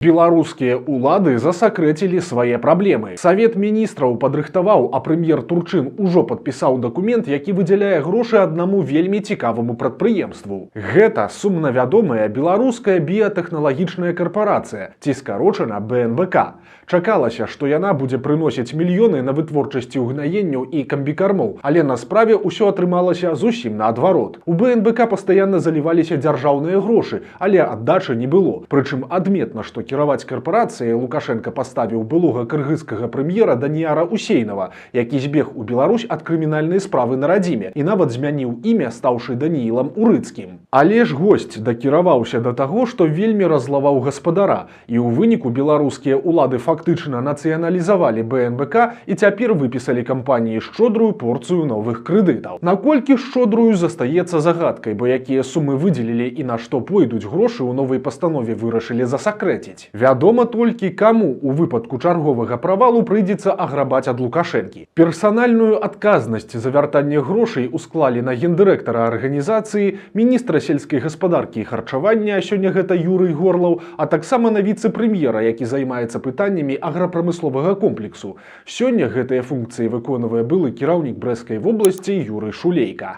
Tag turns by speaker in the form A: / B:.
A: Беларускія улады засакрэцілі свае праблемы. Савет міністраў падрыхтаваў, а прэм'ер Турчын ужо падпісаў дакумент, які выдзяляе грошы аднаму вельмі цікаваму прадпрыемству. Гэта сумнавядомая беларуская біятэхналагічная карпарацыя, ці скарочана БНБК. Чакалася, што яна будзе прыносіць мільёны на вытворчасці ўгнаенняў і камбікармоў, але на справе ўсё атрымалася зусім наадварот. У БНБК пастаянна заліваліся дзяржаўныя грошы, але аддачы не было. Прычым адметна, што кіраваць карпорацыяй Лукашенко паставіў былога кыргызскага прэм'ера Даніяра Усейнава, які збег у Беларусь ад крымінальнай справы на радзіме і нават змяніў імя, стаўшы Даніілам Урыцкім. Але ж госць дакіраваўся да таго, што вельмі раззлаваў гаспадара, і ў выніку беларускія улады фактычна нацыяналізавалі БНБК і цяпер выпісалі кампаніі шчодрую порцыю новых крэдытаў. Наколькі шчодрую застаецца загадкай, бо якія сумы выдзелілі і на што пойдуць грошы ў новай пастанове вырашылі засакрэціць. Вядома толькі, каму у выпадку чарговага правалу прыйдзецца аграбаць ад Лукашэнкі. Персанальную адказнасць за вяртанне грошай усклалі на гендырэктара арганізацыі, міністра сельскай гаспадаркі і харчавання, а сёння гэта Юрый Горлаў, а таксама на віцэ-прэм'ера, які займаецца пытаннямі аграпрамысловага комплексу. Сёння гэтыя функцыі выконвае былы кіраўнік Брэсцкай вобласці Юрый Шулейка.